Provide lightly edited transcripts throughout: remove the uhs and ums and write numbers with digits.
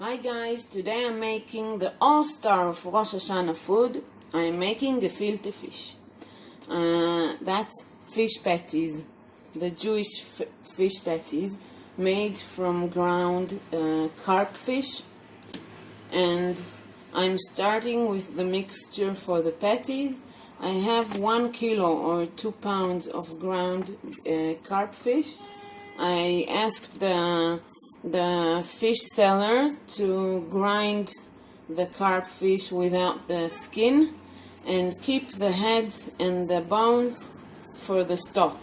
Hi guys, today I'm making the all-star of Rosh Hashanah food. I'm making gefilte fish. That's fish patties, the Jewish fish patties made from ground carp fish. And I'm starting with the mixture for the patties. I have 1 kilo or 2 pounds of ground carp fish. I asked the fish seller to grind the carp fish without the skin and keep the heads and the bones for the stock.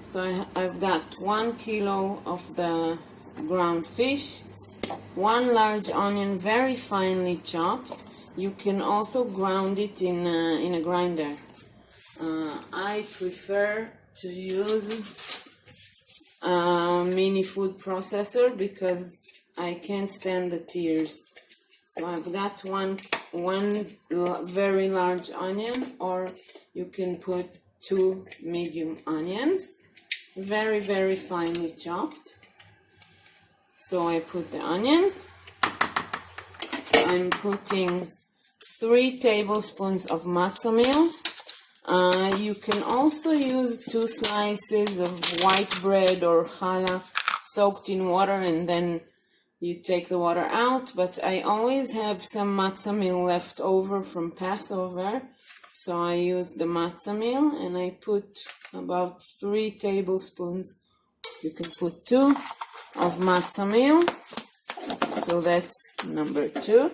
So I've got 1 kilo of the ground fish, 1 large onion very finely chopped. You can also ground it in a grinder. I prefer to use mini food processor because I can't stand the tears. So I've got one very large onion, or you can put 2 medium onions, very finely chopped. So I put the onions. I'm putting 3 tablespoons of matza meal. You can also use 2 slices of white bread or challa soaked in water, and then you take the water out, but I always have some matza meal left over from Passover, so I use the matza meal, and I put about 3 tablespoons, you can put 2, of matza meal, so that's number 2.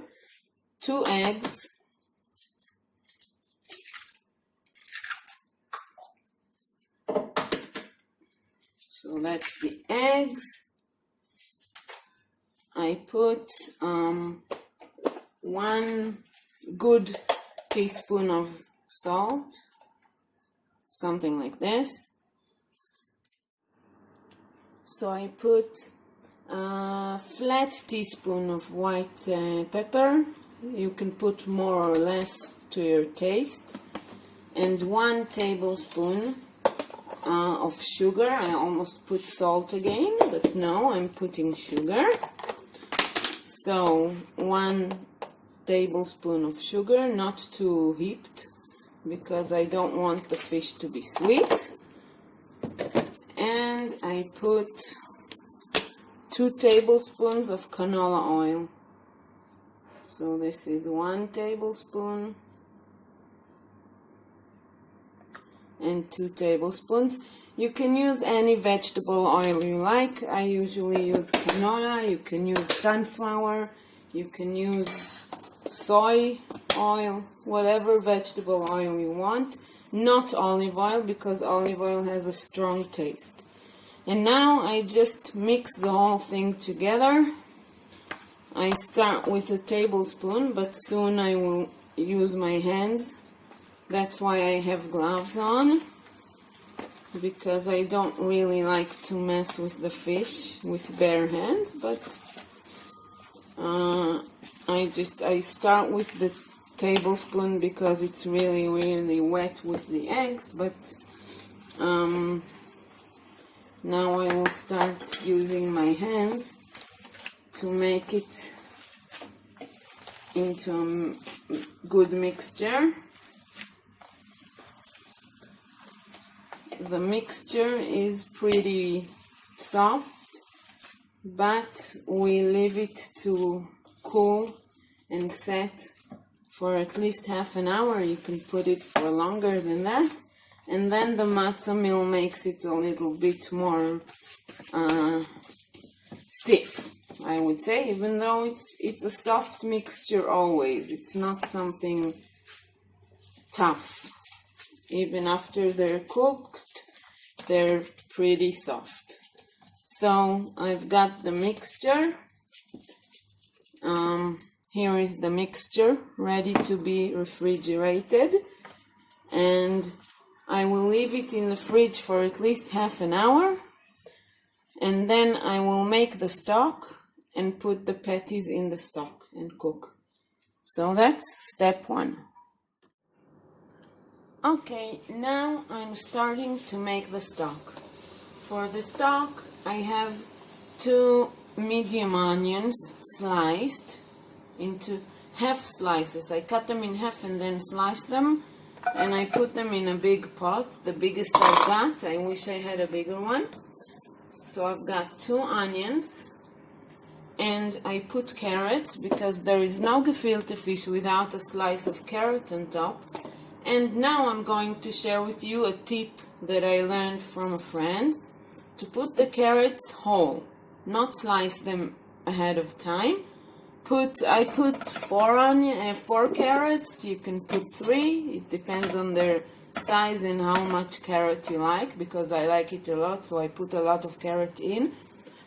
2 eggs. So that's the eggs. I put 1 good teaspoon of salt, something like this. So I put a flat teaspoon of white pepper. You can put more or less to your taste. And 1 tablespoon of sugar. I almost put salt again, but no, I'm putting sugar. So 1 tablespoon of sugar, not too heaped, because I don't want the fish to be sweet. And I put 2 tablespoons of canola oil. So this is 1 tablespoon and 2 tablespoons. You can use any vegetable oil you like. I usually use canola. You can use sunflower. You can use soy oil, whatever vegetable oil you want. Not olive oil, because olive oil has a strong taste. And now I just mix the whole thing together. I start with a tablespoon, but soon I will use my hands. That's why I have gloves on, because I don't really like to mess with the fish with bare hands, but I start with the tablespoon because it's really wet with the eggs, but now I will start using my hands to make it into a good mixture. The mixture is pretty soft, but we leave it to cool and set for at least half an hour. You can put it for longer than that, and then the matza meal makes it a little bit more stiff, I would say, even though it's a soft mixture always. It's not something tough. Even after they're cooked, they're pretty soft. So I've got the mixture. Here is the mixture ready to be refrigerated, and I will leave it in the fridge for at least half an hour, and then I will make the stock and put the patties in the stock and cook. So that's step 1. Okay, now I'm starting to make the stock. For the stock, I have 2 medium onions sliced into half slices. I cut them in half and then slice them, and I put them in a big pot, the biggest I've got. I wish I had a bigger one. So I've got 2 onions, and I put carrots because there is no gefilte fish without a slice of carrot on top. And now I'm going to share with you a tip that I learned from a friend, to put the carrots whole, not slice them ahead of time. I put 4 carrots. You can put 3. It depends on their size and how much carrot you like, because I like it a lot, so I put a lot of carrot in.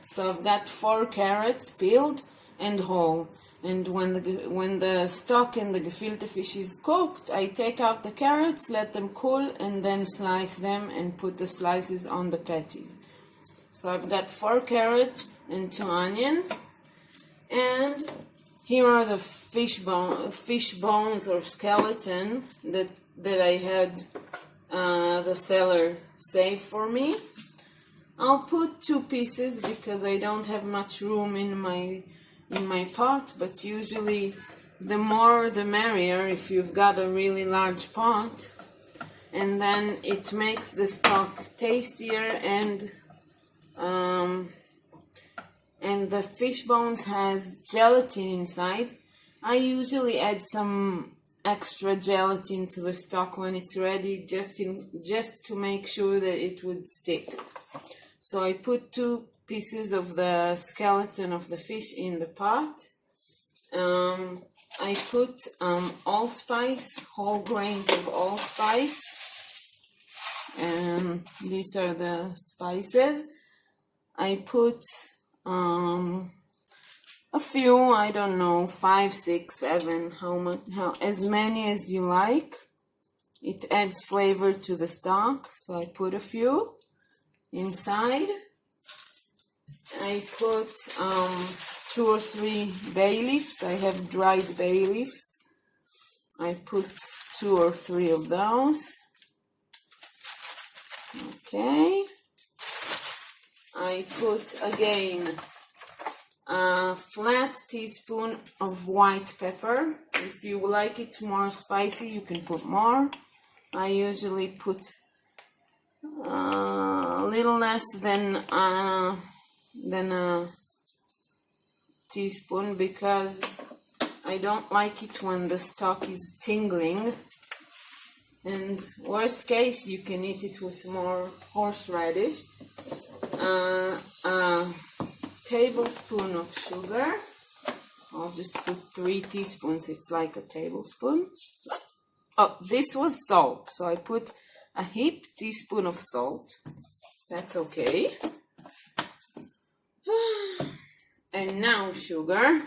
So I've got 4 carrots peeled and whole. And when the stock and the gefilte fish is cooked, I take out the carrots, let them cool, and then slice them and put the slices on the patties. So I've got 4 carrots and 2 onions, and here are the fish bones or skeleton that I had the seller save for me. I'll put 2 pieces because I don't have much room in my pot, but usually the more the merrier if you've got a really large pot, and then it makes the stock tastier, and the fish bones has gelatin inside. I usually add some extra gelatin to the stock when it's ready, just to make sure that it would stick. So I put 2 pieces of the skeleton of the fish in the pot. I put allspice, whole grains of allspice, and these are the spices. I put a few, I don't know, 5, 6, 7, as many as you like. It adds flavor to the stock, so I put a few inside. I put 2 or 3 bay leaves. I have dried bay leaves. I put 2 or 3 of those. Okay. I put again a flat teaspoon of white pepper. If you like it more spicy, you can put more. I usually put a little less than a teaspoon, because I don't like it when the stock is tingling. And worst case, you can eat it with more horseradish. A tablespoon of sugar. I'll just put 3 teaspoons. It's like a tablespoon. Oh, this was salt, so I put a heaped teaspoon of salt. That's okay. And now sugar.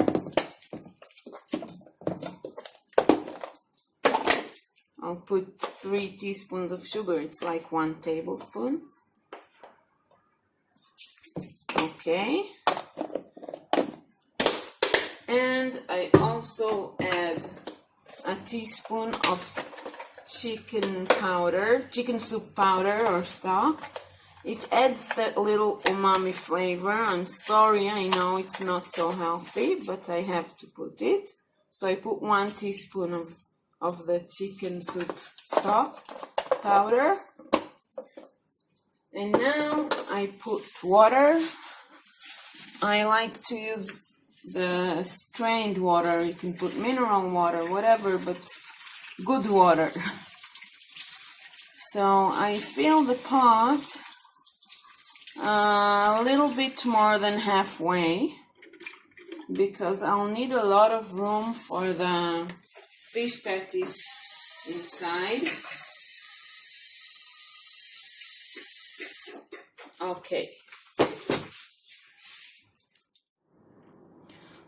I'll put 3 teaspoons of sugar. It's like 1 tablespoon. Okay. And I also add a teaspoon of chicken soup powder or stock. It adds that little umami flavor. I'm sorry, I know it's not so healthy, but I have to put it. So I put 1 teaspoon of the chicken soup stock powder. And now I put water. I like to use the strained water. You can put mineral water, whatever, but good water. So I fill the pot a little bit more than halfway, because I'll need a lot of room for the fish patties inside.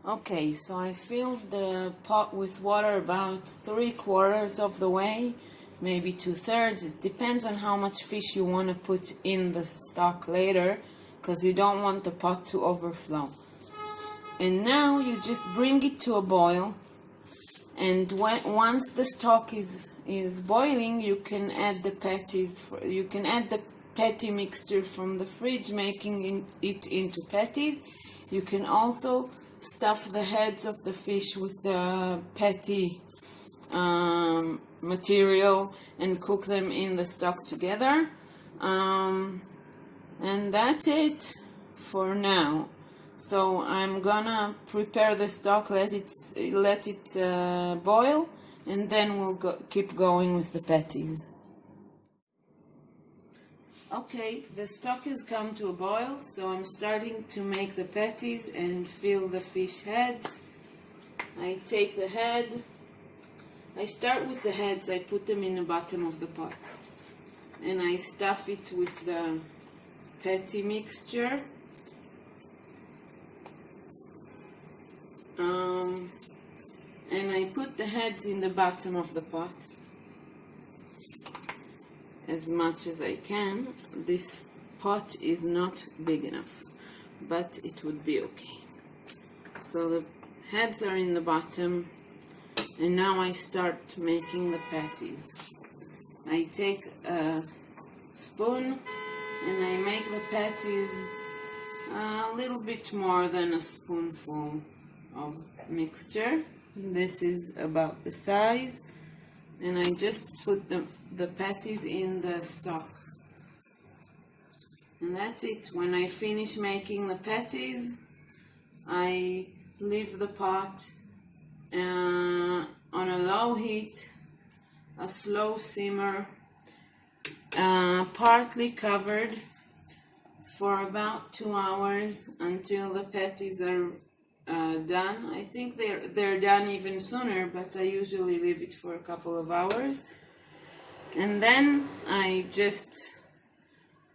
Okay, so I filled the pot with water about 3/4 of the way, maybe 2/3. It depends on how much fish you want to put in the stock later, because you don't want the pot to overflow. And now you just bring it to a boil, and once the stock is boiling, you can add the patties. You can add the patty mixture from the fridge, making it into patties. You can also stuff the heads of the fish with the patty material and cook them in the stock together. And that's it for now. So I'm gonna prepare the stock, let it boil, and then we'll keep going with the patties. Okay, the stock has come to a boil, so I'm starting to make the patties and fill the fish heads. I take the head, I start with the heads, I put them in the bottom of the pot, and I stuff it with the patty mixture. And I put the heads in the bottom of the pot as much as I can. This pot is not big enough, but it would be okay. So the heads are in the bottom, and now I start making the patties. I take a spoon and I make the patties a little bit more than a spoonful of mixture. This is about the size, and I just put the patties in the stock, and that's it. When I finish making the patties, I leave the pot on a low heat, a slow simmer, partly covered, for about 2 hours until the patties are done. I think they're done even sooner, but I usually leave it for a couple of hours, and then I just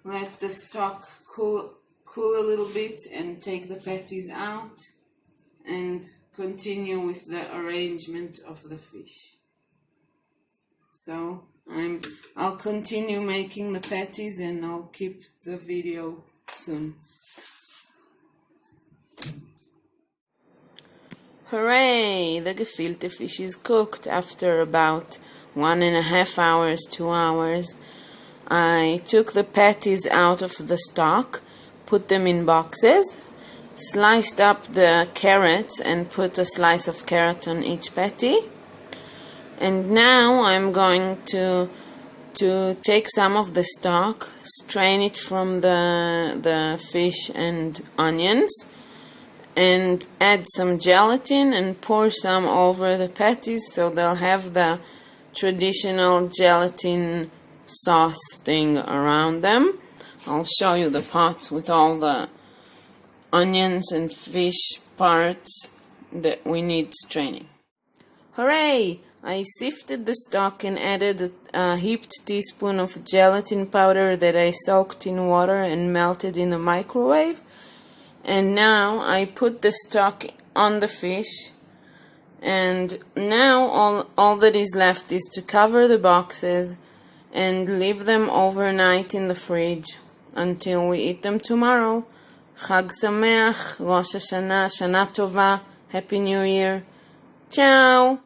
let the stock cool a little bit and take the patties out and continue with the arrangement of the fish. So I'll continue making the patties, and I'll keep the video soon. Hooray! The gefilte fish is cooked after about 1.5 hours, 2 hours. I took the patties out of the stock, put them in boxes, sliced up the carrots and put a slice of carrot on each patty. And now I'm going to take some of the stock, strain it from the fish and onions, and add some gelatin and pour some over the patties so they'll have the traditional gelatin sauce thing around them. I'll show you the pots with all the onions and fish parts that we need straining. Hooray! I sifted the stock and added a heaped teaspoon of gelatin powder that I soaked in water and melted in the microwave. And now I put the stock on the fish, and now all that is left is to cover the boxes and leave them overnight in the fridge until we eat them tomorrow. Chag Sameach, Rosh Hashanah, Shana Tova, Happy New Year. Ciao!